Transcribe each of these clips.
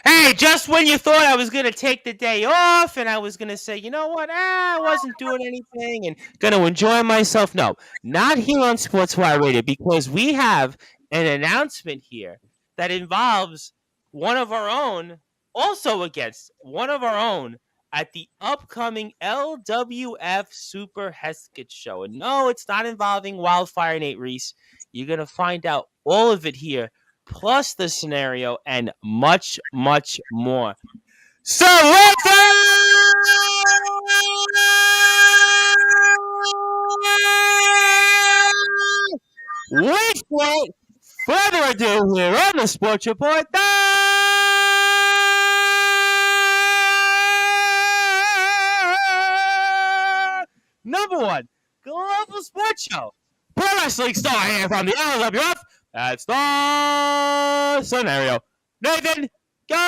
Hey, just when you thought I was going to take the day off and I was going to say, you know what, I wasn't doing anything and going to enjoy myself. No, not here on Sportswire Radio because we have an announcement here that involves one of our own, also against one of our own at the upcoming LWF Super Heskett show. And no, it's not involving Wildfire Nate Reese. You're going to find out all of it here plus the scenario, and much, much more. So without further ado here on the Sports Report, number one global sports show, pro wrestling star here from the LWF. That's the scenario. Nathan Gunn!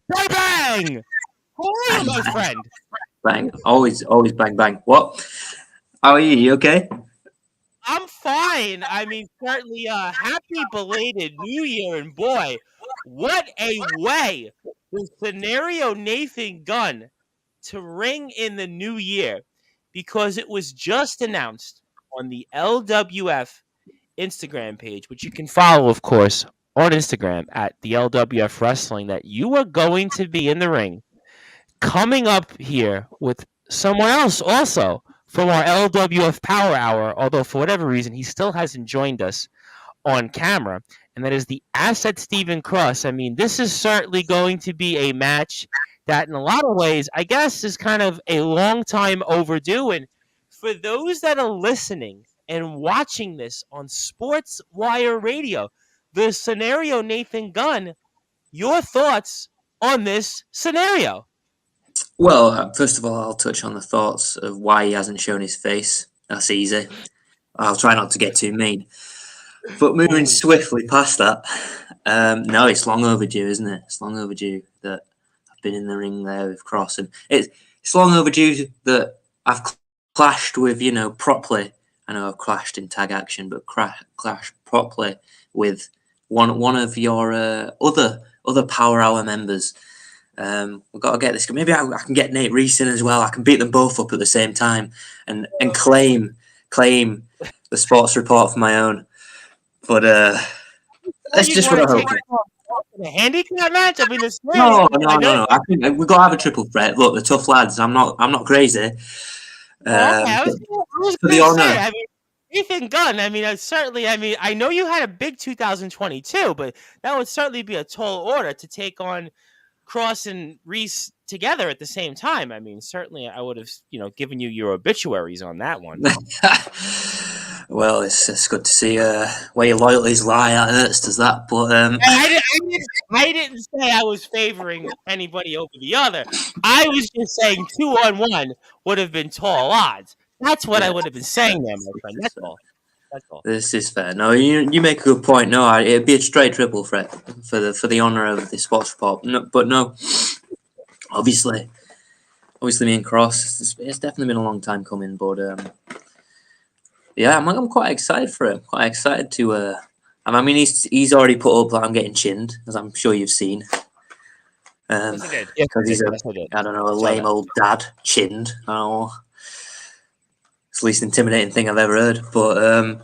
Bang bang! How are you, my friend? Bang. Always bang, bang. What? How are you? You okay? I'm fine. I mean, certainly, happy belated New Year, and boy, what a way for scenario Nathan Gunn to ring in the new year, because it was just announced on the LWF Instagram page, which you can follow, of course, on Instagram at the LWF Wrestling, that you are going to be in the ring coming up here with someone else also from our LWF Power Hour, although for whatever reason he still hasn't joined us on camera, and that is the Asset Stephen Cross. I mean, this is certainly going to be a match that, in a lot of ways, I guess is kind of a long time overdue. And for those that are listening and watching this on Sportswire Radio, the scenario Nathan Gunn, your thoughts on this scenario? Well, first of all, I'll touch on the thoughts of why he hasn't shown his face. That's easy. I'll try not to get too mean. But moving swiftly past that, no, it's long overdue, isn't it? It's long overdue that I've been in the ring there with Cross, and it's long overdue that I've clashed with, properly. I know I've clashed in tag action, but clashed properly with one of your other Power Hour members. We've got to get this. Maybe I can get Nate Reese in as well. I can beat them both up at the same time and claim the sports report for my own. But let's just run hope. A handicap match? I mean, no. I think we've got to have a triple threat. Look, the tough lads. I'm not crazy. I was for the honor. I mean, Nathan Gunn. I mean, certainly. I mean, I know you had a big 2022, but that would certainly be a tall order to take on Cross and Reese together at the same time. I mean, certainly, I would have, given you your obituaries on that one. Well, it's good to see where your loyalties lie. It hurts, does that? But I didn't say I was favoring anybody over the other. I was just saying 2-on-1 would have been tall odds. That's what I would have been saying there, my friend. That's all. This is fair. No, you make a good point. No, it'd be a straight triple threat for the honor of the sports report. No, but no, obviously, me and Cross. It's definitely been a long time coming, but yeah, I'm quite excited for it. Quite excited to. I mean, he's already put up that I'm getting chinned, as I'm sure you've seen. Because he's I don't know, a lame old dad chinned. Oh. It's the least intimidating thing I've ever heard. But,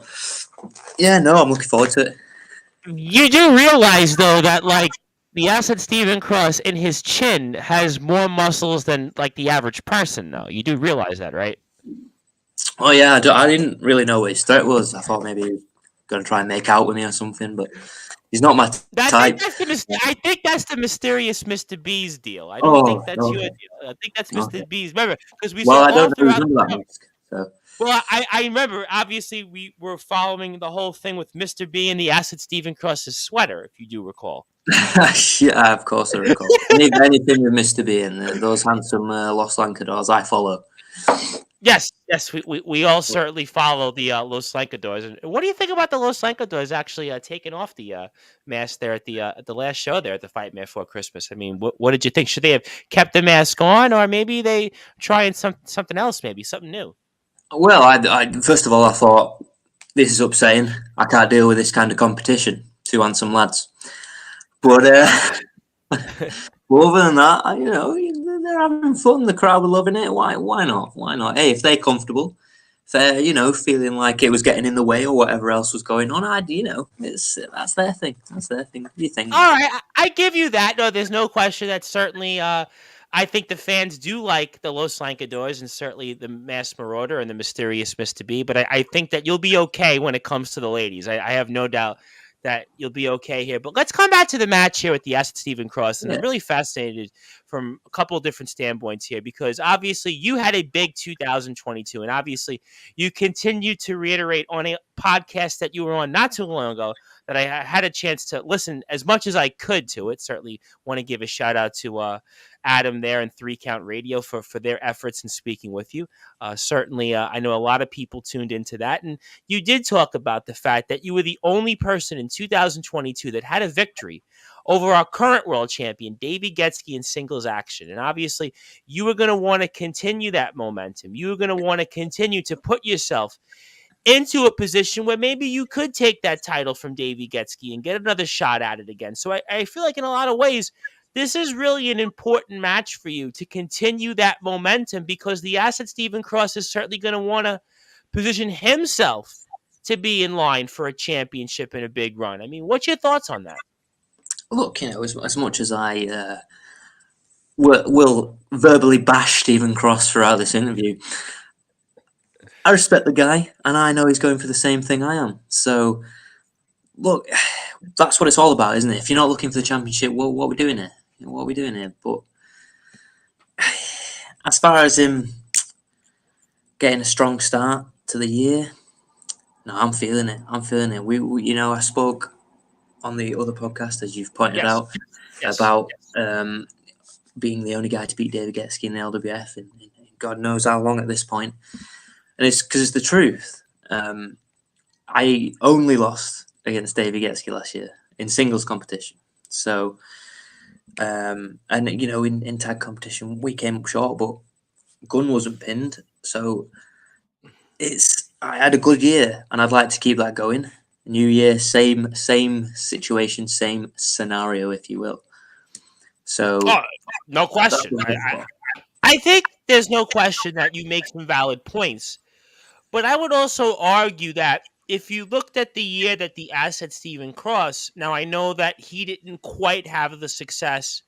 yeah, no, I'm looking forward to it. You do realize, though, that, the Asset Stephen Cross in his chin has more muscles than, the average person, though. You do realize that, right? Oh, yeah, I didn't really know what his threat was. I thought maybe he was going to try and make out with me or something, but he's not my type. I think that's the mysterious Mr. B's deal. I don't think that's your deal. I think that's Mr. B's. Remember, because we saw all throughout the mask, so. Well, I remember, obviously, we were following the whole thing with Mr. B and the Asset Stephen Cross's sweater, if you do recall. Yeah, of course I recall. Anything with Mr. B and those handsome Los Lancadors, I follow. Yes, we all certainly follow the Los Lancadors. And what do you think about the Los Lancadors actually taking off the mask there at the last show there at the Fight Man for Christmas? I mean, what did you think? Should they have kept the mask on, or maybe they trying something else, maybe something new? Well, I first of all, I thought this is upsetting. I can't deal with this kind of competition. Two handsome lads. But other than that, they're having fun. The crowd were loving it. Why not? Why not? Hey, if they're comfortable, if they're, feeling like it was getting in the way or whatever else was going on, that's their thing. That's their thing. What do you think? All right, I give you that. No, there's no question that certainly I think the fans do like the Los Lankadors and certainly the Masked Marauder and the Mysterious Mr. B, but I think that you'll be okay when it comes to the ladies. I have no doubt that you'll be okay here. But let's come back to the match here with the Acid Stephen Cross. And Yeah. I'm really fascinated from a couple of different standpoints here because obviously you had a big 2022 and obviously you continue to reiterate on a podcast that you were on not too long ago that I had a chance to listen as much as I could to it. Certainly want to give a shout out to Adam there and 3 Count Radio for their efforts in speaking with you. Certainly, I know a lot of people tuned into that. And you did talk about the fact that you were the only person in 2022 that had a victory over our current world champion, Davey Getzky, in singles action. And obviously, you were going to want to continue that momentum. You were going to want to continue to put yourself into a position where maybe you could take that title from Davey Getzky and get another shot at it again. So I feel like in a lot of ways, this is really an important match for you to continue that momentum because the Acid Stephen Cross is certainly going to want to position himself to be in line for a championship and a big run. I mean, what's your thoughts on that? Look, as much as I will verbally bash Stephen Cross throughout this interview, I respect the guy, and I know he's going for the same thing I am. So, look, that's what it's all about, isn't it? If you're not looking for the championship, what are we doing here? What are we doing here? But as far as him getting a strong start to the year, no, I'm feeling it. I'm feeling it. I spoke on the other podcast, as you've pointed out, about being the only guy to beat David Getzky in the LWF in God knows how long at this point. And it's because it's the truth. I only lost against David Getzky last year in singles competition. So, in tag competition, we came up short, but Gunn wasn't pinned. So, I had a good year, and I'd like to keep that going. New year, same situation, same scenario, if you will. So, no question. I think there's no question that you make some valid points. But I would also argue that if you looked at the year that the Acid Stephen Cross, now I know that he didn't quite have the success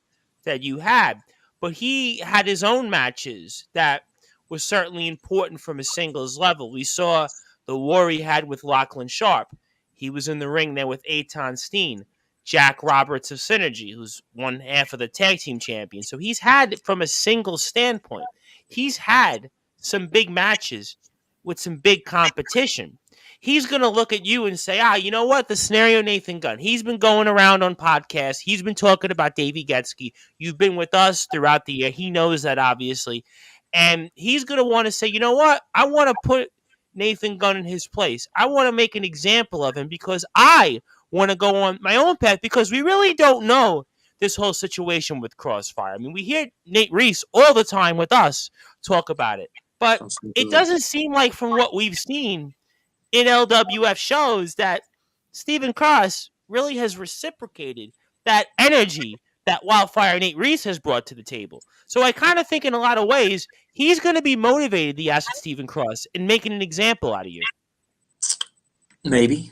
that you had, but he had his own matches that was certainly important from a singles level. We saw the war he had with Lachlan Sharp. He was in the ring there with Eitan Steen, Jack Roberts of Synergy, who's one half of the tag team champion. So he's had, from a single standpoint, he's had some big matches with some big competition. He's going to look at you and say, you know what? The scenario Nathan Gunn, he's been going around on podcasts. He's been talking about Davey Getzky. You've been with us throughout the year. He knows that, obviously. And he's going to want to say, you know what? I want to put Nathan Gunn in his place. I want to make an example of him because I want to go on my own path because we really don't know this whole situation with Crossfire. I mean, we hear Nate Reese all the time with us talk about it. But it doesn't seem like from what we've seen in LWF shows that Stephen Cross really has reciprocated that energy that Wildfire Nate Reese has brought to the table. So I kind of think in a lot of ways, he's going to be motivated, the Acid Stephen Cross, in making an example out of you. Maybe,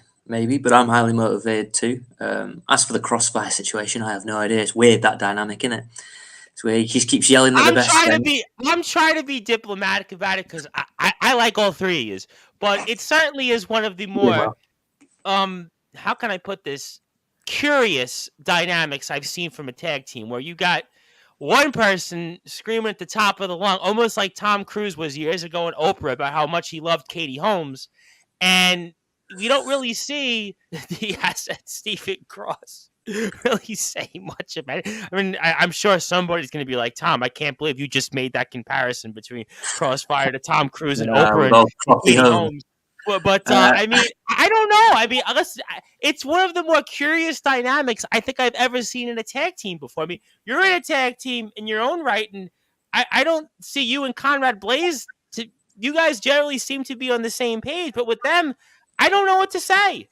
but I'm highly motivated too. As for the Crossfire situation, I have no idea. It's weird, that dynamic, isn't it? It's where he just keeps yelling at the best. I'm trying to be diplomatic about it because I like all three of you, but it certainly is one of the more how can I put this, curious dynamics I've seen from a tag team where you got one person screaming at the top of the lung, almost like Tom Cruise was years ago in Oprah about how much he loved Katie Holmes, and we don't really see the Acid Stephen Cross really say much about it. I mean, I'm sure somebody's going to be like, Tom, I can't believe you just made that comparison between Crossfire to Tom Cruise and Oprah and Katie Holmes. But I mean, I don't know. I mean, it's one of the more curious dynamics I think I've ever seen in a tag team before. I mean, you're in a tag team in your own right, and I don't see you and Conrad Blaze. You guys generally seem to be on the same page, but with them, I don't know what to say.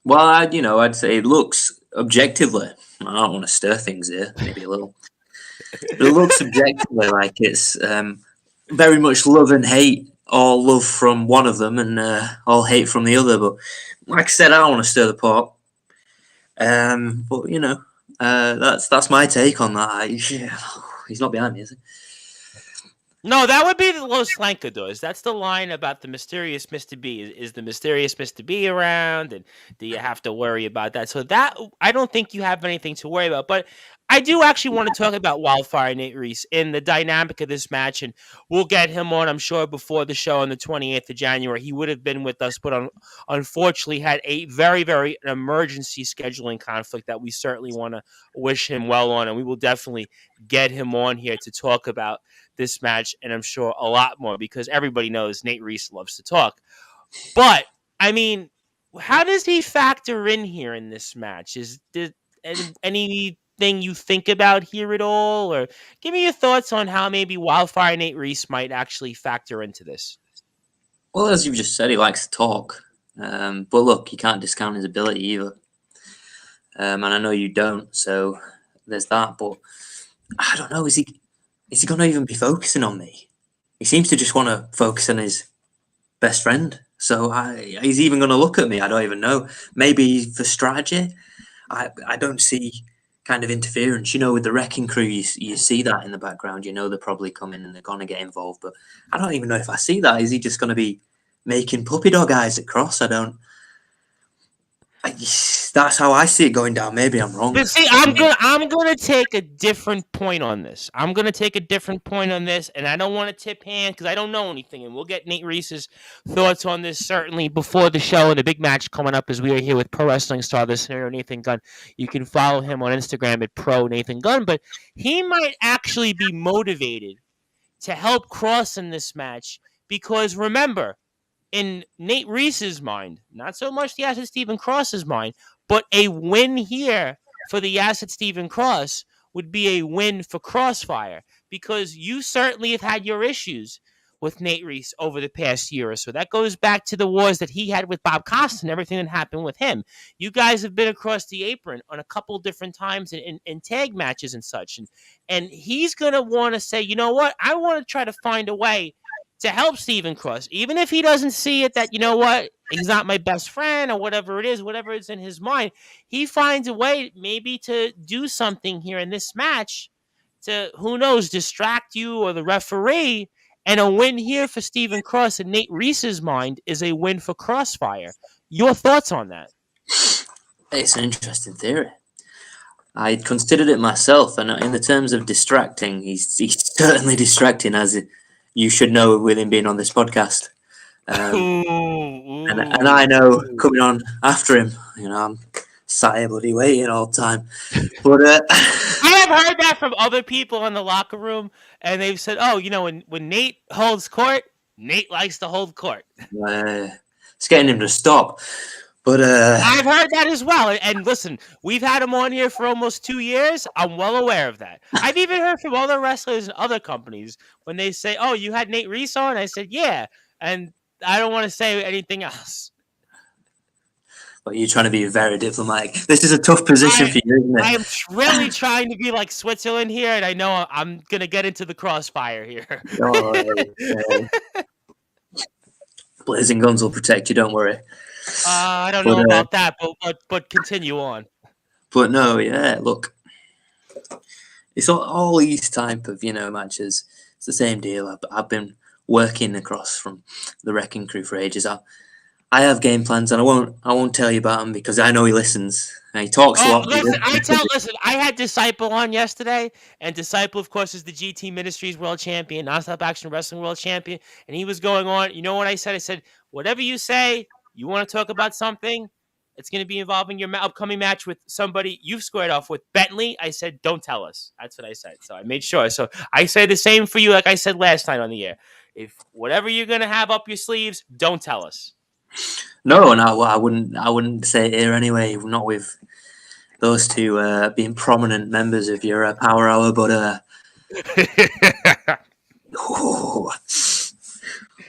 Well, I'd say it looks objectively. I don't want to stir things here, maybe a little, but it looks objectively like it's very much love and hate. All love from one of them and all hate from the other. But like I said, I don't want to stir the pot. But that's my take on that. He's not behind me, is he? No, that would be the Los Lancadors. That's the line about the mysterious Mr. B. Is the mysterious Mr. B around? And do you have to worry about that? So that, I don't think you have anything to worry about. But I do actually want to talk about Wildfire Nate Reese in the dynamic of this match. And we'll get him on, I'm sure, before the show on the 28th of January. He would have been with us, but unfortunately had a very, very emergency scheduling conflict that we certainly want to wish him well on. And we will definitely get him on here to talk about this match, and I'm sure a lot more, because everybody knows Nate Reese loves to talk. But I mean, how does he factor in here in this match? Is there anything you think about here at all, or give me your thoughts on how maybe Wildfire Nate Reese might actually factor into this? Well, as you've just said, he likes to talk, but look, you can't discount his ability either, and I know you don't. So there's that. But I don't know. Is he going to even be focusing on me? He seems to just want to focus on his best friend. So he's even going to look at me. I don't even know. Maybe for strategy. I don't see kind of interference. With the Wrecking Crew, you see that in the background. They're probably coming and they're going to get involved. But I don't even know if I see that. Is he just going to be making puppy dog eyes at Cross? That's how I see it going down. Maybe I'm wrong. But see, I'm gonna take a different point on this. And I don't want to tip hand because I don't know anything. And we'll get Nate Reese's thoughts on this certainly before the show and the big match coming up, as we are here with pro wrestling star, the scenario Nathan Gunn. You can follow him on Instagram at pro Nathan Gunn. But he might actually be motivated to help Cross in this match because remember, in Nate Reese's mind, not so much the Acid Stephen Cross's mind, but a win here for the Acid Stephen Cross would be a win for Crossfire, because you certainly have had your issues with Nate Reese over the past year or so. That goes back to the wars that he had with Bob Costa and everything that happened with him. You guys have been across the apron on a couple different times in tag matches and such. And he's going to want to say, you know what? I want to try to find a way to help Stephen Cross, even if he doesn't see it that, you know what, he's not my best friend or whatever it is in his mind, he finds a way maybe to do something here in this match to, who knows, distract you or the referee. And a win here for Stephen Cross in Nate Reese's mind is a win for Crossfire. Your thoughts on that? It's an interesting theory. I considered it myself, and in the terms of distracting, he's certainly distracting, as you should know with him being on this podcast. And I know coming on after him, I'm sat here bloody waiting all the time. But I have heard that from other people in the locker room, and they've said, oh, when Nate holds court, Nate likes to hold court. It's getting him to stop. But I've heard that as well. And listen, we've had him on here for almost 2 years. I'm well aware of that. I've even heard from other wrestlers and other companies when they say, oh, you had Nate Reese on? I said, yeah. And I don't want to say anything else. But you're trying to be very diplomatic. This is a tough position for you, isn't it? I am really trying to be like Switzerland here, and I know I'm going to get into the crossfire here. Blazing Guns will protect you, don't worry. I don't know about that, but continue on. But no, yeah, look, it's all these type of matches. It's the same deal. I've been working across from the Wrecking Crew for ages. I have game plans, and I won't tell you about them because I know he listens and he talks a lot. Listen, I had Disciple on yesterday, and Disciple, of course, is the GT Ministries World Champion, Nonstop Action Wrestling World Champion, and he was going on. You know what I said? I said, whatever you say. You want to talk about something? It's going to be involving your upcoming match with somebody you've squared off with. Bentley, I said, don't tell us. That's what I said. So I made sure. So I say the same for you, like I said last night on the air. If whatever you're going to have up your sleeves, don't tell us. No, I wouldn't say it here anyway. Not with those two being prominent members of your Power Hour, but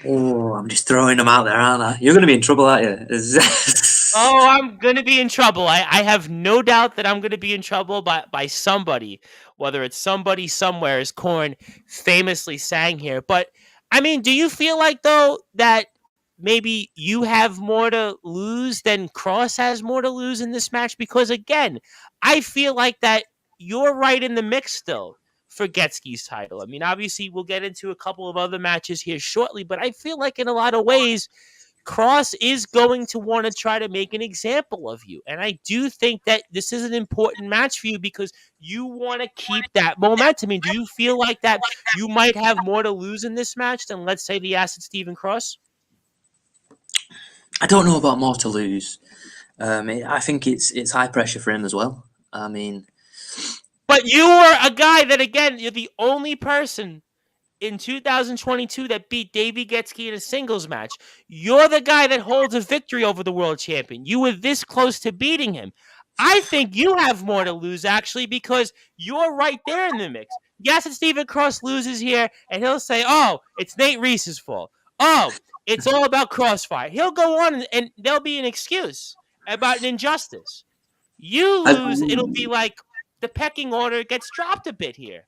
Oh, I'm just throwing them out there, aren't I? You're going to be in trouble, aren't you? Oh, I'm gonna be in trouble. I have no doubt that I'm gonna be in trouble by somebody, whether it's somebody somewhere, as Korn famously sang here. But I mean, do you feel like though that maybe you have more to lose than Cross has more to lose in this match? Because again, I feel like that you're right in the mix still for Getsky's title. I mean, obviously we'll get into a couple of other matches here shortly, but I feel like in a lot of ways Cross is going to want to try to make an example of you. And I do think that this is an important match for you because you want to keep that momentum. I mean, do you feel like that you might have more to lose in this match than, let's say, the Acid Steven Cross? I don't know about more to lose. I think it's high pressure for him as well. I mean, But you are a guy that, again, you're the only person in 2022 that beat Davey Getsky in a singles match. You're the guy that holds a victory over the world champion. You were this close to beating him. I think you have more to lose, actually, because you're right there in the mix. Yes, and Steven Cross loses here, and he'll say, oh, it's Nate Reese's fault. Oh, it's all about Crossfire. He'll go on, and there'll be an excuse about an injustice. You I, lose, it'll be like the pecking order gets dropped a bit here.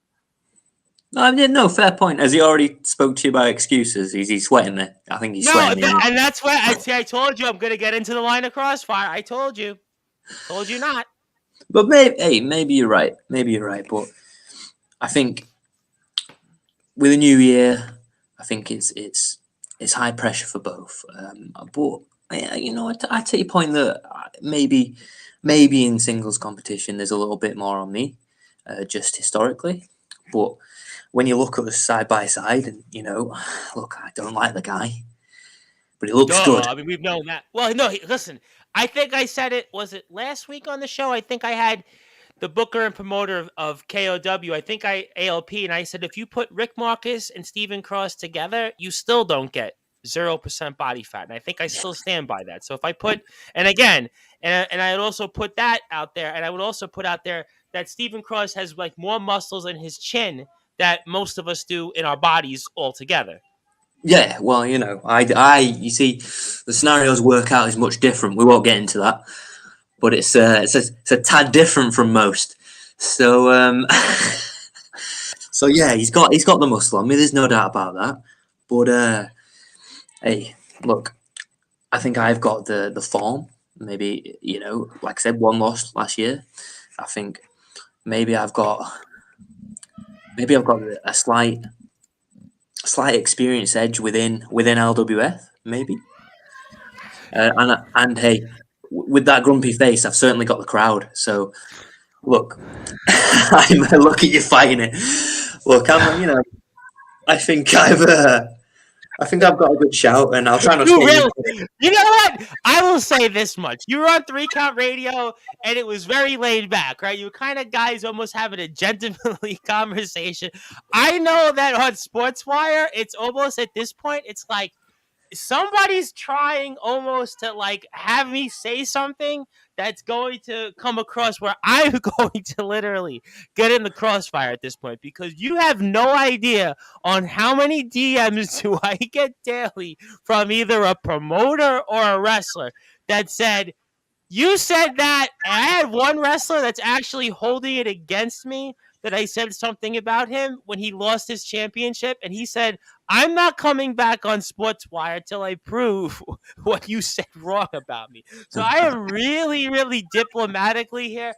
no, fair point. Has he already spoke to you about excuses? Is he sweating there? I think he's No, sweating. and that's why I told you I'm going to get into the line of Crossfire. I told you. Told you not. But maybe you're right. Maybe you're right. But I think with a new year, I think it's high pressure for both. But I take your point that maybe in singles competition there's a little bit more on me, just historically. But when you look at us side by side, and look, I don't like the guy, but he looks good. I mean, we've known that. Well, no, listen. I think I said it. Was it last week on the show? I think I had the booker and promoter of KOW. I think ALP, and I said if you put Rick Marcus and Steven Cross together, you still don't get 0% body fat, and I think I still stand by that. So if I put, and again, and I would also put that out there, and I would also put out there that Steven Cross has like more muscles in his chin that most of us do in our bodies altogether. Yeah, well, you see, the scenarios work out is much different. We won't get into that, but it's a tad different from most. So, so yeah, he's got the muscle on me. There's no doubt about that. But hey, look, I think I've got the form. Maybe like I said, one loss last year. I think maybe I've got a slight experience edge within LWF, maybe. And hey, with that grumpy face, I've certainly got the crowd. So look, look at you fighting it. Look, I think I've got a good shout, and I'll try not to. You know what? I will say this much: you were on 3 Count Radio, and it was very laid back, right? You were kind of guys almost having a gentlemanly conversation. I know that on Sportswire, it's almost at this point, it's like somebody's trying almost to like have me say something that's going to come across where I'm going to literally get in the crossfire at this point, because you have no idea on how many DMs do I get daily from either a promoter or a wrestler that said, you said that, and I had one wrestler that's actually holding it against me that I said something about him when he lost his championship, and he said, I'm not coming back on Sportswire till I prove what you said wrong about me. So I am really, really diplomatically here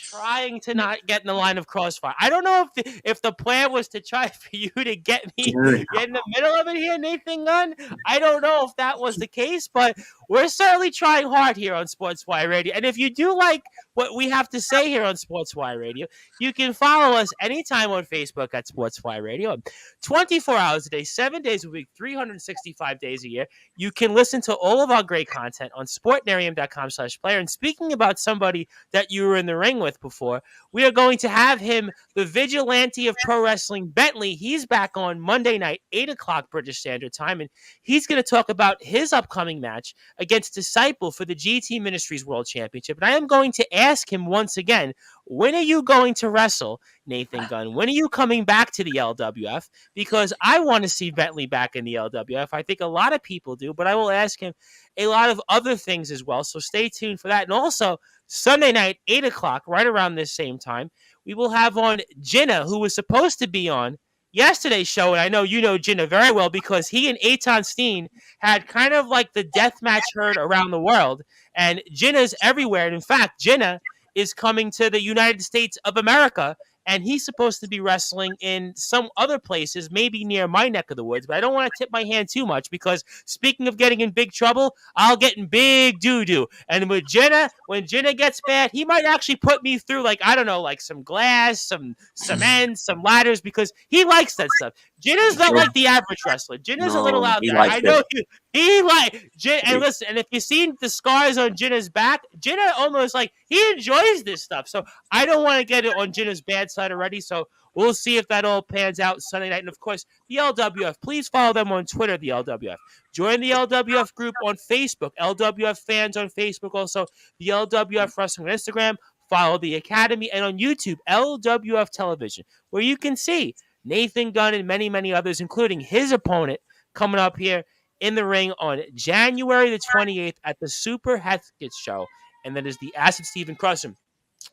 trying to not get in the line of crossfire. I don't know if the plan was to try for you to get me in the middle of it here, Nathan Gunn. I don't know if that was the case, but we're certainly trying hard here on Sportswire Radio. And if you do like what we have to say here on Sportswire Radio, you can follow us anytime on Facebook at Sportswire Radio. 24 hours a day, 7 days a week, 365 days a year. You can listen to all of our great content on sportnarium.com/player. And speaking about somebody that you were in the ring with before, we are going to have him, the vigilante of pro wrestling, Bentley. He's back on Monday night, 8 o'clock British Standard Time, and he's going to talk about his upcoming match against Disciple for the GT Ministries World Championship. And I am going to ask him once again, when are you going to wrestle, Nathan Gunn? When are you coming back to the LWF? Because I want to see Bentley back in the LWF. I think a lot of people do, but I will ask him a lot of other things as well. So stay tuned for that. And also, Sunday night, 8 o'clock, right around this same time, we will have on Jenna, who was supposed to be on yesterday's show. And I know you know Jenna very well because he and Eitan Steen had kind of like the death match heard around the world. And Jenna's everywhere. And in fact, Jenna is coming to the United States of America, and he's supposed to be wrestling in some other places, maybe near my neck of the woods. But I don't want to tip my hand too much because speaking of getting in big trouble, I'll get in big doo-doo. And with Jenna, when Jenna gets bad, he might actually put me through, like, I don't know, like some glass, some cement, some ladders, because he likes that stuff. Jenna's not like the average wrestler. Jenna's a little No, out he there. likes I know it. he like and listen, and if you've seen the scars on Jenna's back, Jenna almost like he enjoys this stuff. So I don't want to get it on Jenna's bad side already. So we'll see if that all pans out Sunday night. And of course, the LWF. Please follow them on Twitter, the LWF. Join the LWF group on Facebook, LWF fans on Facebook. Also, the LWF Wrestling on Instagram. Follow the Academy, and on YouTube, LWF Television, where you can see Nathan Gunn and many, many others, including his opponent, coming up here in the ring on January the 28th at the Super Heskett Show. And that is the Acid Stephen Crusham.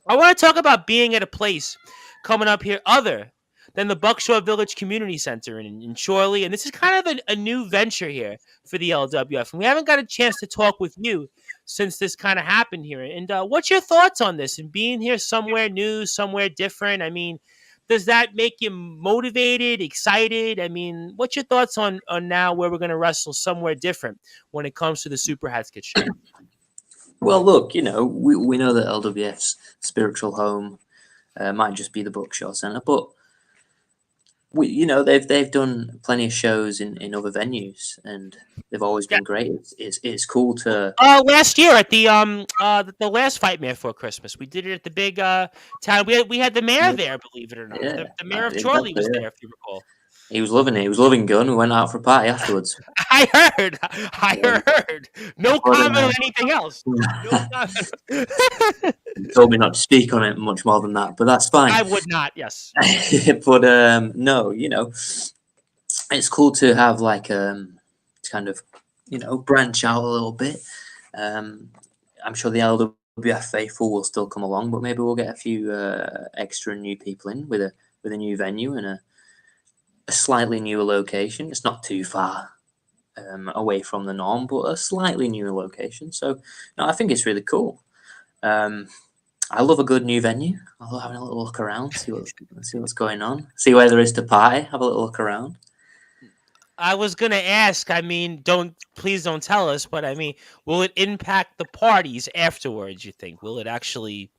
I want to talk about being at a place coming up here other than the Buckshot Village Community Center in Chorley. And this is kind of a new venture here for the LWF. And we haven't got a chance to talk with you since this kind of happened here. And what's your thoughts on this and being here somewhere new, somewhere different? I mean, does that make you motivated, excited? I mean, what's your thoughts on now where we're going to wrestle somewhere different when it comes to the Super Heskett Show? Well, look, we know that LWF's spiritual home might just be the Buckshot Centre, but they've done plenty of shows in other venues, and they've always been great. It's cool to. Last year at the last Fight Man for Christmas, we did it at the big town. We had the mayor there, believe it or not. Yeah, The mayor of Chorley was there, if you recall. He was loving it. He was loving Gunn. We went out for a party afterwards. I heard. No comment on anything else. No comment. He told me not to speak on it much more than that, but that's fine. I would not. Yes. But no, it's cool to have like kind of branch out a little bit. I'm sure the LWF faithful will still come along, but maybe we'll get a few extra new people in with a new venue and a slightly newer location. It's not too far away from the norm, but a slightly newer location. So no, I think it's really cool. I love a good new venue. I love having a little look around, see what's going on, see where there is to party, have a little look around. I was gonna ask. I mean, please don't tell us, but I mean, will it impact the parties afterwards? You think? Will it actually?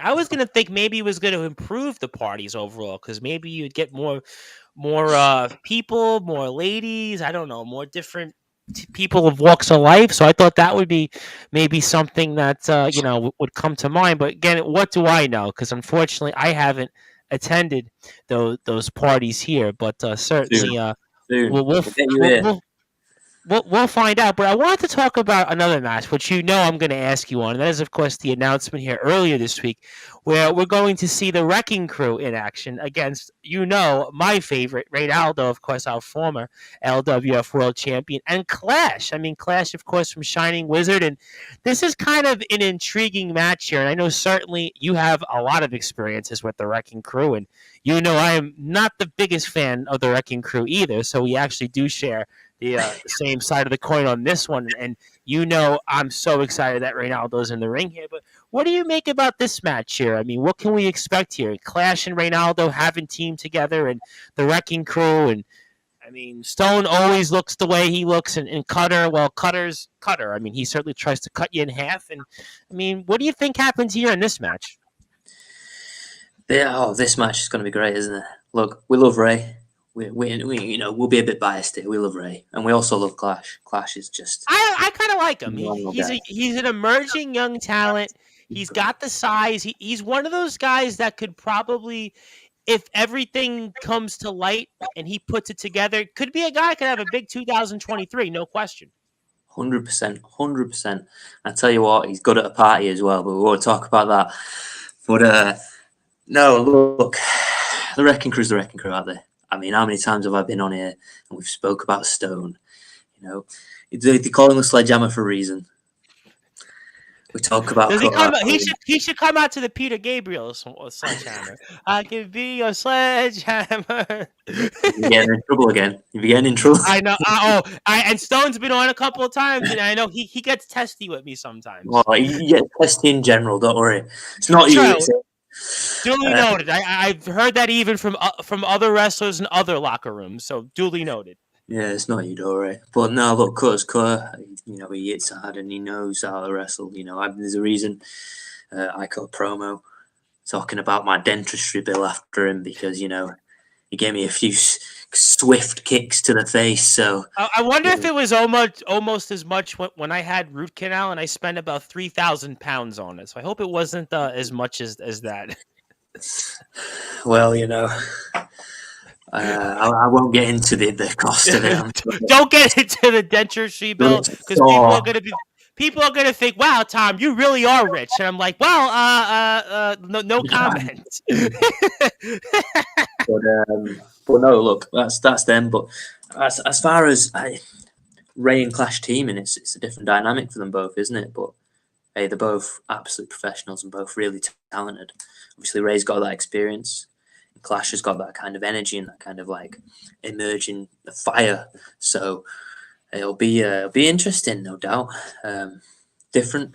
I was gonna think maybe it was gonna improve the parties overall because maybe you'd get more people, more ladies. I don't know, more different people of walks of life. So I thought that would be maybe something that would come to mind. But again, what do I know? Because unfortunately, I haven't attended those parties here. But certainly, we'll find out. But I wanted to talk about another match, which I'm going to ask you on. And that is, of course, the announcement here earlier this week, where we're going to see the Wrecking Crew in action against, my favorite, Reynaldo, of course, our former LWF World Champion, and Clash. I mean, Clash, of course, from Shining Wizard. And this is kind of an intriguing match here. And I know certainly you have a lot of experiences with the Wrecking Crew. And I am not the biggest fan of the Wrecking Crew either. So we actually do share the same side of the coin on this one. And I'm so excited that Reynaldo's in the ring here. But what do you make about this match here? I mean, what can we expect here? Clash and Reynaldo having teamed together, and the Wrecking Crew. And I mean, Stone always looks the way he looks, and Cutter, well, Cutter's Cutter. I mean, he certainly tries to cut you in half. And I mean, what do you think happens here in this match? This match is going to be great, isn't it? Look, we love Ray. We'll be a bit biased here. We love Ray, and we also love Clash. Clash is just. I kind of like him. He's an emerging young talent. He's got the size. He's one of those guys that could probably, if everything comes to light and he puts it together, could be a guy that could have a big 2023, no question. 100%, 100%. I tell you what, he's good at a party as well, but we won't talk about that. But no, look, the Wrecking Crew's the Wrecking Crew out there. I mean, how many times have I been on here and we've spoke about Stone? You know, they call him a sledgehammer for a reason. We talk about. Does he come? He should come out to the Peter Gabriel sledgehammer. I can be a sledgehammer. You're getting in trouble again. You're getting in trouble. I know. And Stone's been on a couple of times, and I know he gets testy with me sometimes. Well, you get testy in general. Don't worry. It's not you. Duly noted. I've heard that even from other wrestlers in other locker rooms. So duly noted. Yeah, it's not you, don't worry. But no, look, Cutter's Cutter. You know, he hits hard and he knows how to wrestle. You know, there's a reason I cut a promo talking about my dentistry bill after him because, you know, he gave me a few swift kicks to the face. So I wonder if it was almost as much when I had root canal and I spent about 3,000 pounds on it. So I hope it wasn't as much as that. Well, you know, I won't get into the cost of it. Don't get into the dentistry bill because people are gonna think, "Wow, Tom, you really are rich." And I'm like, "Well, no comment." But no, look, that's them. But as far as Ray and Clash teaming, it's a different dynamic for them both, isn't it? But hey, they're both absolute professionals and both really talented. Obviously, Ray's got that experience. Clash has got that kind of energy and that kind of like emerging fire. So it'll be interesting, no doubt. Different.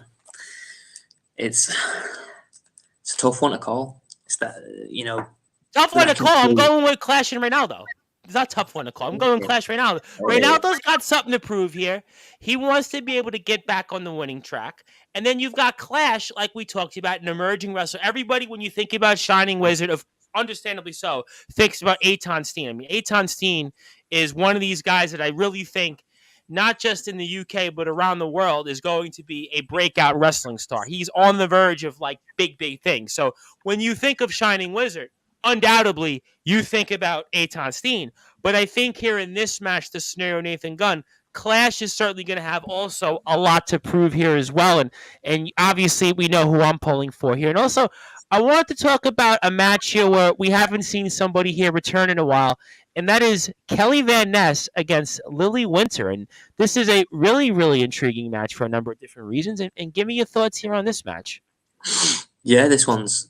It's a tough one to call. It's that, you know. Tough one to call. I'm going with Clash and Ronaldo. It's not a tough one to call. I'm going Clash Ronaldo. Ronaldo's got something to prove here. He wants to be able to get back on the winning track. And then you've got Clash, like we talked about, an emerging wrestler. Everybody, when you think about Shining Wizard, understandably so, thinks about Eitan Steen. I mean, Eitan Steen is one of these guys that I really think, not just in the UK, but around the world, is going to be a breakout wrestling star. He's on the verge of, like, big things. So when you think of Shining Wizard, undoubtedly, you think about Eitan Steen. But I think here in this match, the scenario Nathan Gunn, Clash is certainly going to have also a lot to prove here as well. And obviously, we know who I'm pulling for here. And also, I wanted to talk about a match here where we haven't seen somebody here return in a while, and that is Kelly Van Ness against Lily Winter. And this is a really, really intriguing match for a number of different reasons. And give me your thoughts here on this match. Yeah, this one's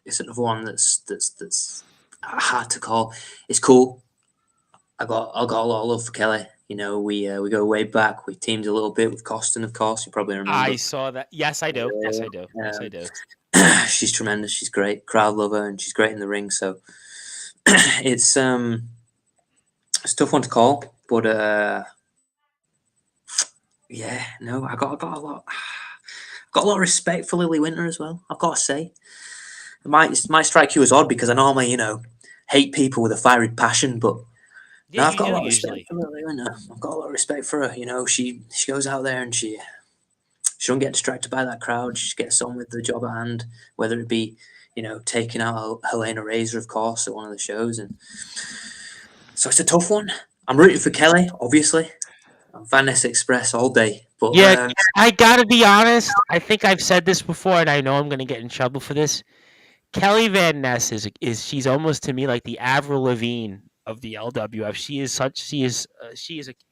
it's another one that's hard to call. It's cool. I got a lot of love for Kelly. You know, we go way back. We teamed a little bit with Costin, of course. You probably remember. I saw that. Yes, I do. Yes, I do. Yes, I do. She's tremendous. She's great. Crowd lover, and she's great in the ring. So it's a tough one to call, but yeah, no, I got a lot of respect for Lily Winter as well. I've got to say, it might strike you as odd because I normally, you know, hate people with a fiery passion, but yeah, I've got a lot of respect for Lily Winter. I've got a lot of respect for her. You know, she goes out there and she don't get distracted by that crowd. She gets on with the job at hand, whether it be, you know, taking out Helena Razor, of course, at one of the shows. And so it's a tough one. I'm rooting for Kelly, obviously. I'm Van Ness Express all day. But yeah, I got to be honest. I think I've said this before, and I know I'm going to get in trouble for this. Kelly Van Ness she's almost to me like the Avril Lavigne of the LWF.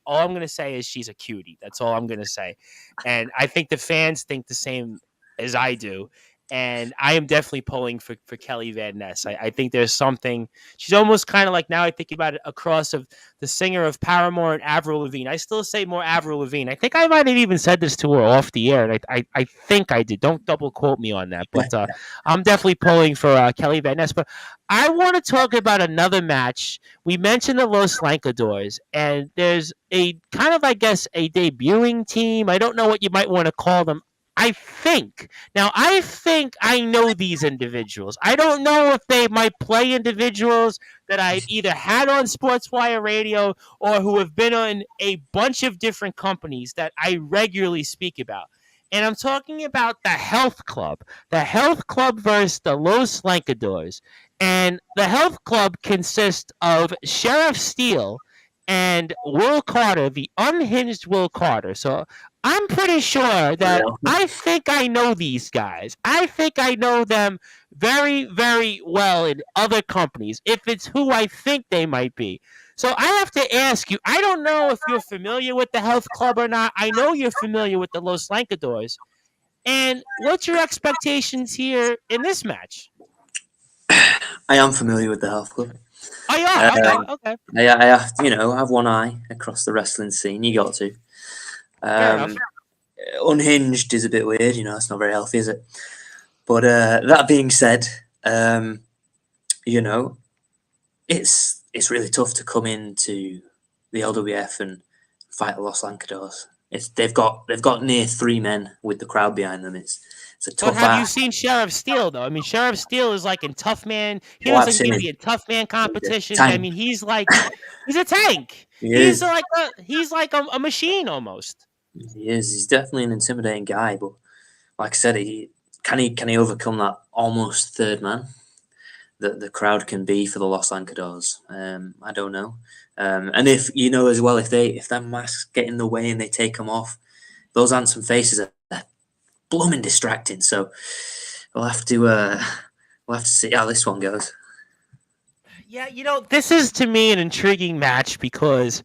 All I'm going to say is she's a cutie. That's all I'm going to say. And I think the fans think the same as I do. And I am definitely pulling for Kelly Van Ness. I think there's something. She's almost kind of like, now I think about it, a cross of the singer of Paramore and Avril Lavigne. I still say more Avril Lavigne. I think I might have even said this to her off the air. And I think I did. Don't double quote me on that. But I'm definitely pulling for Kelly Van Ness. But I want to talk about another match. We mentioned the Los Lankadors. And there's a kind of, I guess, a debuting team. I don't know what you might want to call them. I think I know these individuals. I don't know if they might play individuals that I've either had on Sportswire Radio or who have been on a bunch of different companies that I regularly speak about. And I'm talking about the Health Club. The Health Club versus the Los Lankadors. And the Health Club consists of Sheriff Steele and Will Carter, the unhinged Will Carter. So I'm pretty sure that Real. I think I know these guys. I think I know them very, very well in other companies, if it's who I think they might be. So I have to ask you, I don't know if you're familiar with the health club or not. I know you're familiar with the Los Lancadores. And what's your expectations here in this match? I am familiar with the health club. Oh, you are? Okay, Um, okay. I have, have one eye across the wrestling scene. You got to. Fair enough. Unhinged is a bit weird. It's not very healthy, is it? But that being said, you know, it's really tough to come into the LWF and fight the Los Lancadores. They've got near 3 men with the crowd behind them. It's a But tough have you ask. seen Sheriff Steele though? I mean, Sheriff Steele is like in Tough Man. He Oh, I've doesn't seen give him. you Tough Man He's a competitions. I tank. mean, he's a tank. He is. He's like a machine almost. He is. He's definitely an intimidating guy. But like I said, can he overcome that almost third man that the crowd can be for the Los Lancadores? I don't know. And if as well, if their masks get in the way and they take them off, those handsome faces are blooming distracting. So we'll have to see how this one goes. Yeah, this is to me an intriguing match because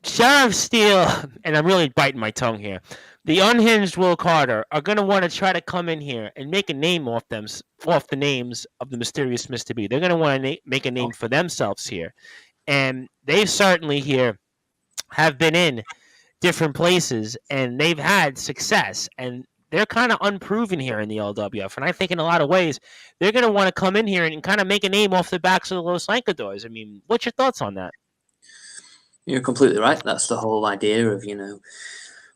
Sheriff Steele, and I'm really biting my tongue here, the unhinged Will Carter are going to want to try to come in here and make a name off the names of the mysterious Mr. B. They're going to want to make a name for themselves here. And they certainly here have been in different places and they've had success. And they're kind of unproven here in the LWF. And I think in a lot of ways, they're going to want to come in here and kind of make a name off the backs of the Los Lancadores. I mean, what's your thoughts on that? You're completely right. That's the whole idea of,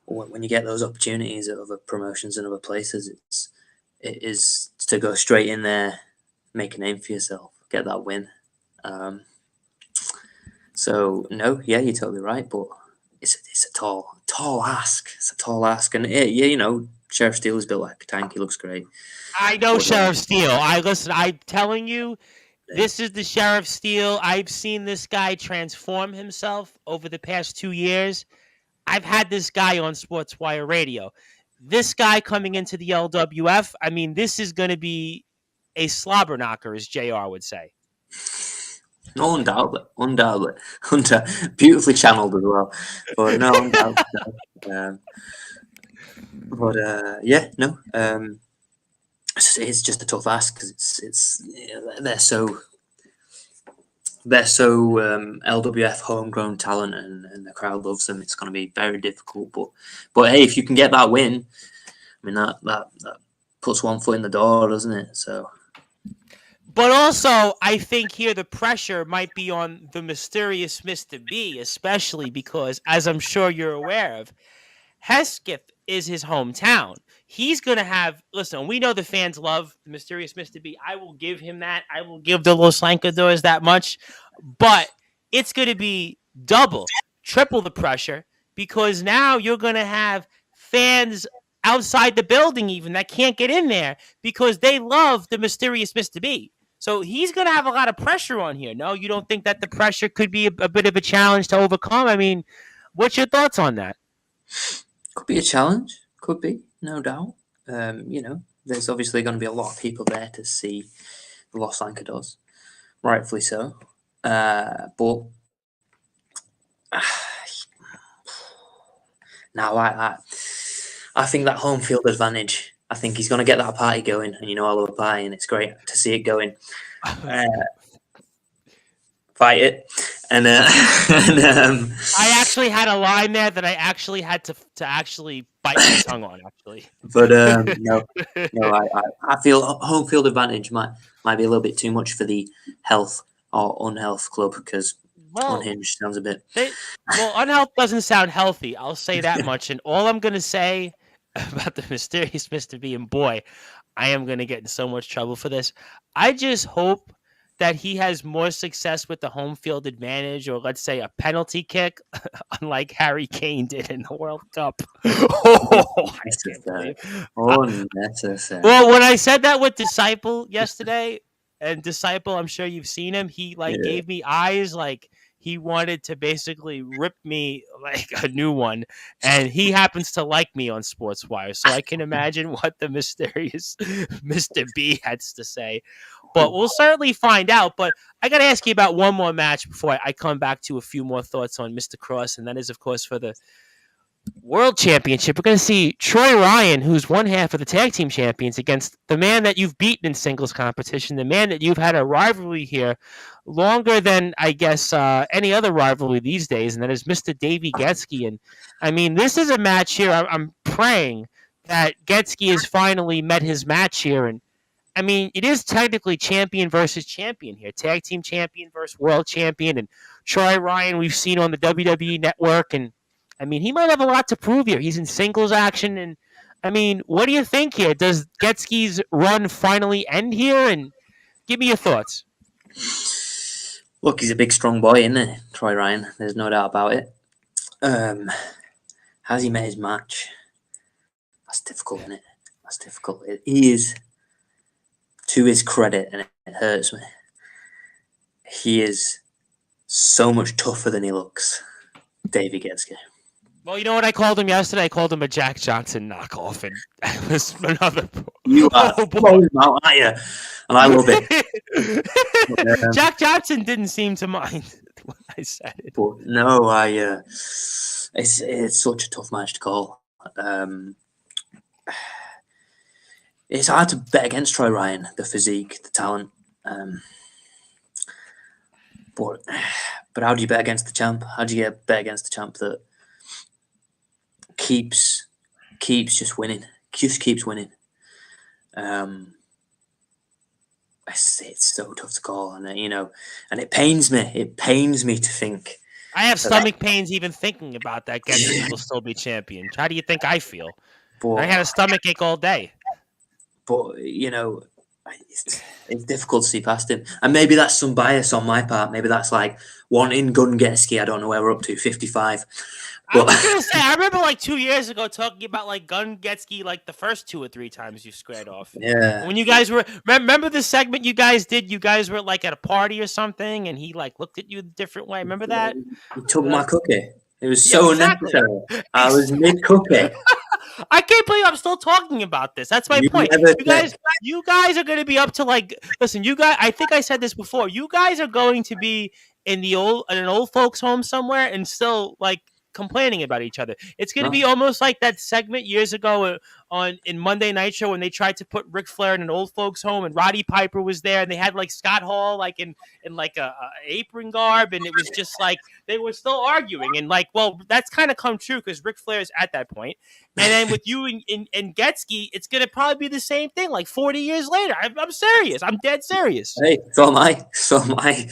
when you get those opportunities at other promotions and other places, it is to go straight in there, make a name for yourself, get that win. So no, yeah, you're totally right, but it's a tall ask. It's a tall ask, and Sheriff Steele is built like a tank. He looks great. I know But, Sheriff Steele. I'm telling you, this is the Sheriff Steele. I've seen this guy transform himself over the past 2 years. I've had this guy on Sportswire Radio. This guy coming into the LWF, I mean, this is going to be a slobber knocker, as JR would say. No, undoubtedly, beautifully channeled as well. But no, undoubtedly. Yeah, no. It's just a tough ask because they're so LWF homegrown talent and the crowd loves them. It's going to be very difficult, but hey, if you can get that win, I mean that puts one foot in the door, doesn't it? So. But also, I think here the pressure might be on the mysterious Mr. B, especially because, as I'm sure you're aware of, Hesketh is his hometown. He's going to have, listen, we know the fans love the mysterious Mr. B. I will give him that. I will give the Los Lancadores that much. But it's going to be double, triple the pressure because now you're going to have fans outside the building even that can't get in there because they love the mysterious Mr. B. So he's going to have a lot of pressure on here. No, you don't think that the pressure could be a bit of a challenge to overcome? I mean, what's your thoughts on that? Could be a challenge. Could be, no doubt. There's obviously going to be a lot of people there to see the Los Lancadores, rightfully so. But now I think that home field advantage. I think he's going to get that party going, and I love a party, and it's great to see it going. Fight it, and I actually had a line there that I actually had to actually bite my tongue on. Actually, but no, I feel home field advantage might be a little bit too much for the health or unhealth club because unhinged sounds a bit. Unhealth doesn't sound healthy. I'll say that much. And all I'm gonna say about the mysterious Mr. B, and boy, I am gonna get in so much trouble for this. I just hope that he has more success with the home field advantage, or let's say a penalty kick, unlike Harry Kane did in the World Cup. Unnecessary. Well, when I said that with Disciple yesterday, and Disciple, I'm sure you've seen him. He gave me eyes like he wanted to basically rip me like a new one, and he happens to like me on Sportswire, so I can imagine what the mysterious Mr. B has to say. But we'll certainly find out. But I got to ask you about one more match before I come back to a few more thoughts on Mr. Cross, and that is, of course, for the World Championship. We're going to see Troy Ryan, who's one half of the tag team champions, against the man that you've beaten in singles competition, the man that you've had a rivalry here longer than, I guess, any other rivalry these days, and that is Mr. Davey Getzky. And I mean, this is a match here. I'm praying that Getzky has finally met his match here. And I mean, it is technically champion versus champion here, tag team champion versus world champion. And Troy Ryan, we've seen on the WWE Network, and I mean, he might have a lot to prove here. He's in singles action, and I mean, what do you think here? Does Getzky's run finally end here? And give me your thoughts. Look, he's a big, strong boy, isn't he, Troy Ryan? There's no doubt about it. Has he met his match? That's difficult, isn't it? That's difficult. He is, to his credit, and it hurts me, he is so much tougher than he looks, Davey Getzky. Well, you know what I called him yesterday? I called him a Jack Johnson knockoff, and that was another. You are calling him out, aren't you? And I love it. Jack Johnson didn't seem to mind when I said it. But no, it's such a tough match to call. It's hard to bet against Troy Ryan, the physique, the talent. But how do you bet against the champ? How do you bet against the champ that keeps just winning, just keeps winning? It's so tough to call, and and it pains me. It pains me to think. I have stomach pains even thinking about that. Getzky will still be champion. How do you think I feel? But I had a stomach ache all day. But it's difficult to see past him, and maybe that's some bias on my part. Maybe that's like wanting Gunn Getzky. I don't know where we're up to, 55. But I was gonna say, I remember like 2 years ago talking about like Gunn Getzky like the first 2 or 3 times you squared off. Yeah. When you guys were remember the segment you guys did? You guys were like at a party or something, and he like looked at you a different way. Remember that? He took my cookie. It was so unnecessary. I was mid cookie. I can't believe I'm still talking about this. That's my point. You guys are going to be up to like. Listen, you guys. I think I said this before. You guys are going to be in an old folks' home somewhere and still like complaining about each other. It's going to be almost like that segment years ago in Monday Night Show when they tried to put Ric Flair in an old folks' home and Roddy Piper was there and they had like Scott Hall like in like a apron garb, and it was just like they were still arguing, and like, well, that's kind of come true because Ric Flair is at that point. And then with you and Getzky, it's going to probably be the same thing like 40 years later. I'm serious. I'm dead serious. Hey, so am I. So am I.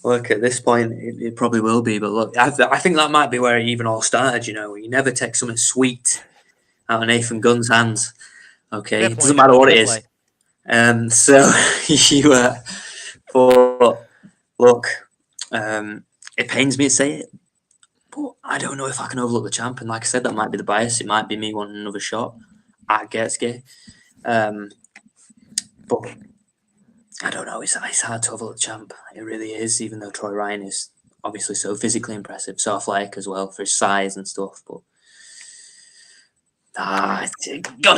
Look, at this point, it probably will be. But look, I think that might be where it even all started. You never take something sweet out of Nathan Gunn's hands. Okay, it doesn't matter what it is. So but look, it pains me to say it, but I don't know if I can overlook the champ. And like I said, that might be the bias. It might be me wanting another shot at Getzky. But I don't know. It's hard to overlook the champ. It really is, even though Troy Ryan is obviously so physically impressive, so athletic as well for his size and stuff. But God,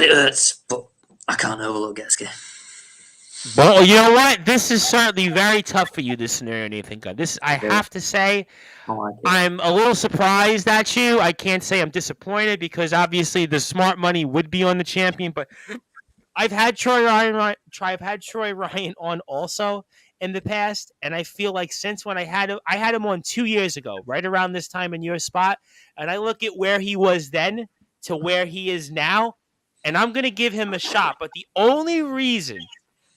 it hurts. But I can't overlook Getzky. Well, you know what? This is certainly very tough for you, this scenario, Nathan Gunn. I have to say, I'm a little surprised at you. I can't say I'm disappointed because obviously the smart money would be on the champion, but I've had Troy Ryan on also in the past, and I feel like since when I had him on 2 years ago, right around this time in your spot, and I look at where he was then to where he is now, and I'm going to give him a shot, but the only reason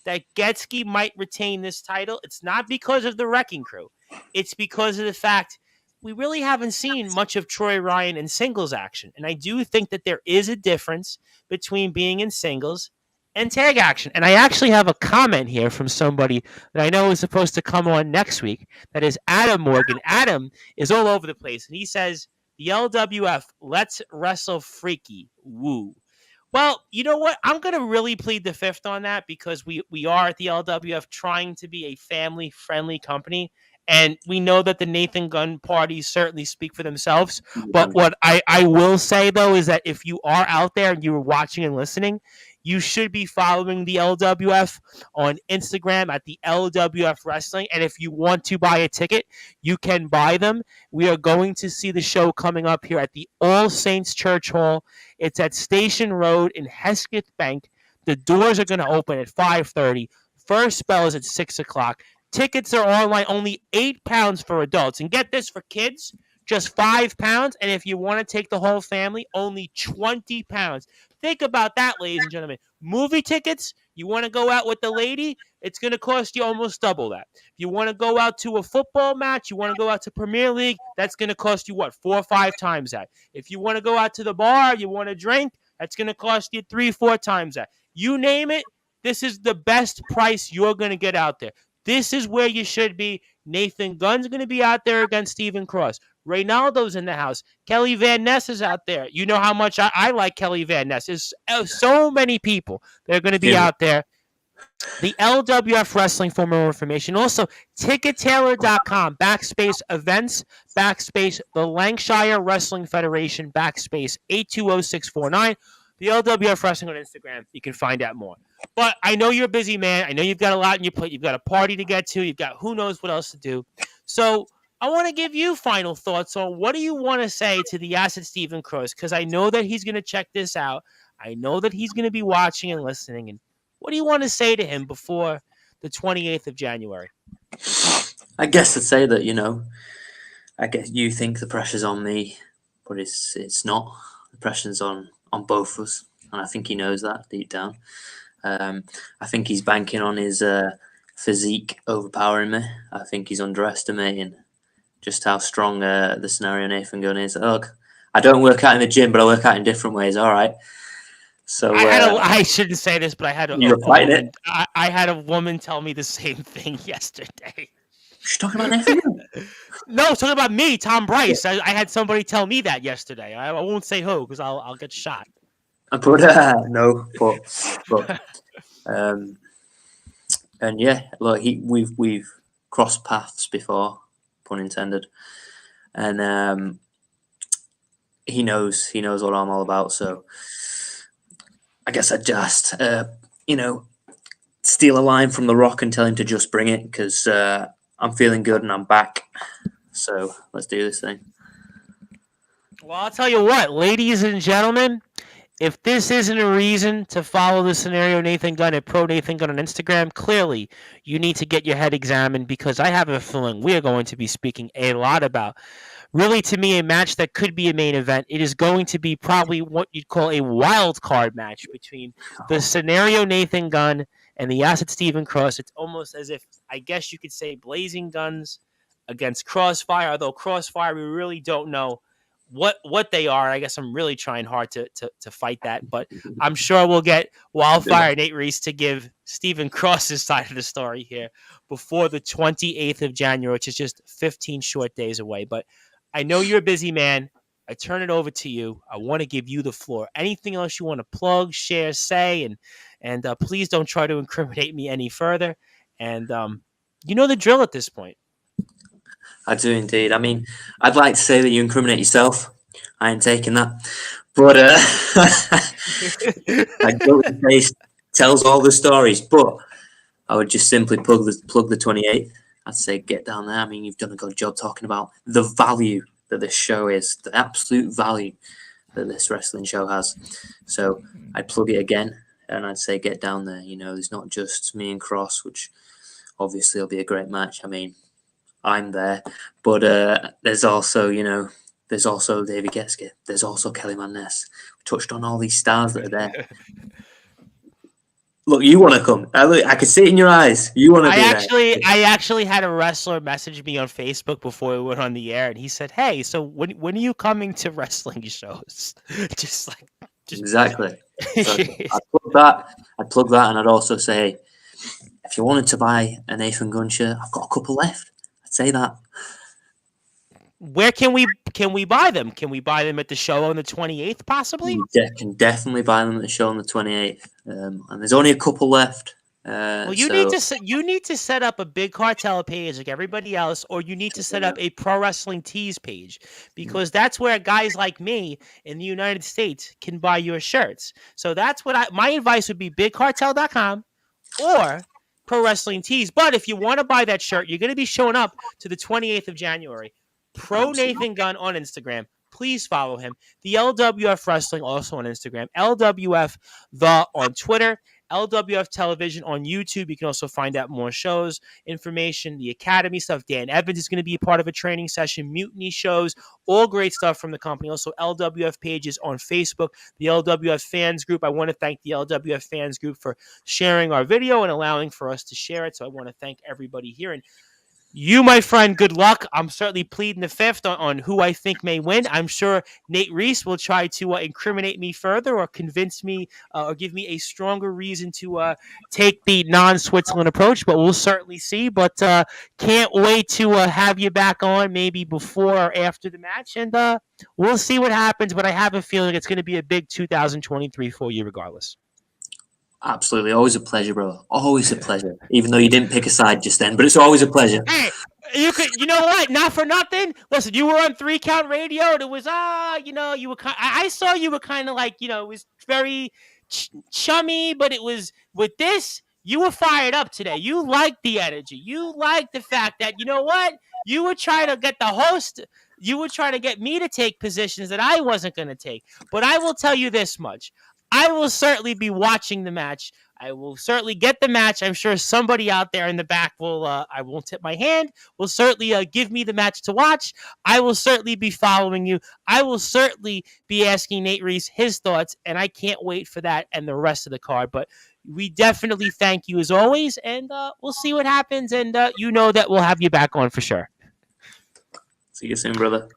that Getzky might retain this title, it's not because of the Wrecking Crew. It's because of the fact we really haven't seen much of Troy Ryan in singles action. And I do think that there is a difference between being in singles and tag action. And I actually have a comment here from somebody that I know is supposed to come on next week. That is Adam Morgan. Adam is all over the place. And he says, the LWF, let's wrestle freaky. Woo. Well, you know what? I'm going to really plead the fifth on that because we are at the LWF trying to be a family-friendly company. And we know that the Nathan Gunn parties certainly speak for themselves. But what I will say, though, is that if you are out there and you were watching and listening, you should be following the LWF on Instagram at the LWF Wrestling. And if you want to buy a ticket, you can buy them. We are going to see the show coming up here at the All Saints Church Hall. It's at Station Road in Hesketh Bank. The doors are going to open at 5:30. First bell is at 6 o'clock. Tickets are online, only £8 for adults. And get this, for kids, just £5. And if you want to take the whole family, only £20. Think about that, ladies and gentlemen. Movie tickets, you want to go out with the lady, it's going to cost you almost double that. If you want to go out to a football match, you want to go out to Premier League, that's going to cost you, what, 4 or 5 times that. If you want to go out to the bar, you want to drink, that's going to cost you 3 or 4 times that. You name it, this is the best price you're going to get out there. This is where you should be. Nathan Gunn's going to be out there against Stephen Cross. Reynaldo's in the house. Kelly Van Ness is out there. You know how much I like Kelly Van Ness. There's so many people that are going to be out there. The LWF Wrestling for more information. Also, tickettailor.com, /events, the Lancashire Wrestling Federation, /820649. The LWF Wrestling on Instagram. You can find out more. But I know you're a busy man. I know you've got a lot on your plate. You've got a party to get to. You've got who knows what else to do. So I want to give you final thoughts on what do you want to say to the Acid Stephen Cross, because I know that he's going to check this out. I know that he's going to be watching and listening. And what do you want to say to him before the 28th of January? I guess I'd say that, I guess you think the pressure's on me, but it's not. The pressure's on both of us. And I think he knows that deep down. I think he's banking on his physique overpowering me. I think he's underestimating just how strong the scenario Nathan Gunn is. Look, I don't work out in the gym, but I work out in different ways. All right. So I shouldn't say this, but I had I had a woman tell me the same thing yesterday. She's talking about Nathan Gunn? No, talking about me, Tom Bryce. I had somebody tell me that yesterday. I won't say who because I'll get shot. But no, but and yeah, look, we've crossed paths before, pun intended, and he knows what I'm all about. So I guess I just steal a line from The Rock and tell him to just bring it because I'm feeling good and I'm back. So let's do this thing. Well, I'll tell you what, ladies and gentlemen. If this isn't a reason to follow the Scenario Nathan Gunn at Pro Nathan Gunn on Instagram, clearly you need to get your head examined because I have a feeling we are going to be speaking a lot about, really to me, a match that could be a main event. It is going to be probably what you'd call a wild card match between the Scenario Nathan Gunn and the Acid Stephen Cross. It's almost as if, I guess you could say, Blazing Guns against Crossfire, although Crossfire, we really don't know what they are. I guess I'm really trying hard to fight that, but I'm sure we'll get Wildfire Nate Reese to give Stephen Cross's side of the story here before the 28th of January, which is just 15 short days away. But I know you're a busy man. I turn it over to you. I want to give you the floor. Anything else you want to plug, share, say, and please don't try to incriminate me any further. And you know the drill at this point. I do indeed. I mean, I'd like to say that you incriminate yourself. I ain't taking that. But my face tells all the stories. But I would just simply plug the 28th. I'd say get down there. I mean, you've done a good job talking about the value that this show is, the absolute value that this wrestling show has. So I'd plug it again, and I'd say get down there. There's not just me and Cross, which obviously will be a great match. I mean, I'm there, but there's also David Getske. There's also Kelly Van Ness. We touched on all these stars that are there. Look, you want to come. I can see it in your eyes. You want to be there. I actually had a wrestler message me on Facebook before we went on the air, and he said, "Hey, so when are you coming to wrestling shows?" Exactly. So I'd plug that, and I'd also say, if you wanted to buy a Nathan Gunn shirt, I've got a couple left. Say that. Where can we buy them? Can we buy them at the show on the 28th, possibly? You can definitely buy them at the show on the 28th. And there's only a couple left. Well, So you need to set up a big cartel page like everybody else, or you need to set up a pro wrestling tees page because that's where guys like me in the United States can buy your shirts. So that's what my advice would be: bigcartel.com or Pro Wrestling Tees. But if you want to buy that shirt, you're going to be showing up to the 28th of January. Pro absolutely, Nathan Gunn on Instagram. Please follow him. The LWF Wrestling also on Instagram. LWF The on Twitter. LWF Television on YouTube. You can also find out more shows, information, the Academy stuff. Dan Evans is going to be a part of a training session, Mutiny shows, all great stuff from the company. Also, LWF pages on Facebook, the LWF Fans Group. I want to thank the LWF Fans Group for sharing our video and allowing for us to share it. So I want to thank everybody here. And you, my friend, good luck. I'm certainly pleading the fifth on who I think may win. I'm sure Nate Reese will try to incriminate me further or convince me or give me a stronger reason to take the non-Switzerland approach, but we'll certainly see. But can't wait to have you back on maybe before or after the match, and we'll see what happens. But I have a feeling it's going to be a big 2023 for you regardless. absolutely, always a pleasure, bro. Always a pleasure. Even though you didn't pick a side just then, but it's always a pleasure. Hey, you know what? Not for nothing. Listen, you were on 3 Count Radio, and it was you were. I saw you were kind of like, it was very chummy, but it was with this. You were fired up today. You liked the energy. You liked the fact that you know what? You were trying to get the host. You were trying to get me to take positions that I wasn't going to take. But I will tell you this much: I will certainly be watching the match. I will certainly get the match. I'm sure somebody out there in the back will, I won't tip my hand, will certainly give me the match to watch. I will certainly be following you. I will certainly be asking Nate Reese his thoughts, and I can't wait for that and the rest of the card. But we definitely thank you as always, and we'll see what happens, and you know that we'll have you back on for sure. See you soon, brother.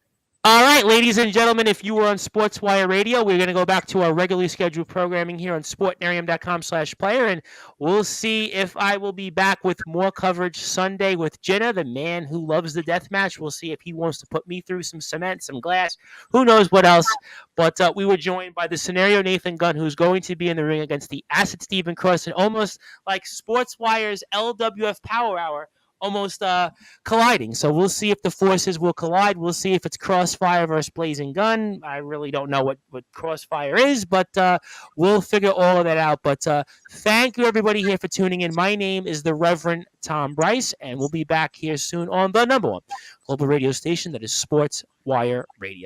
All right, ladies and gentlemen, if you were on Sportswire Radio, we're going to go back to our regularly scheduled programming here on sportnarium.com/player, and we'll see if I will be back with more coverage Sunday with Jenna, the man who loves the death match. We'll see if he wants to put me through some cement, some glass, who knows what else. But we were joined by the Scenario Nathan Gunn, who's going to be in the ring against the Acid Stephen Cross, and almost like Sportswire's LWF Power Hour, almost colliding. So we'll see if the forces will collide. We'll see if it's Crossfire versus Blazing Gun. I really don't know what Crossfire is, but we'll figure all of that out. But thank you, everybody, here for tuning in. My name is the Reverend Tom Bryce, and we'll be back here soon on the #1 global radio station that is Sportswire Radio.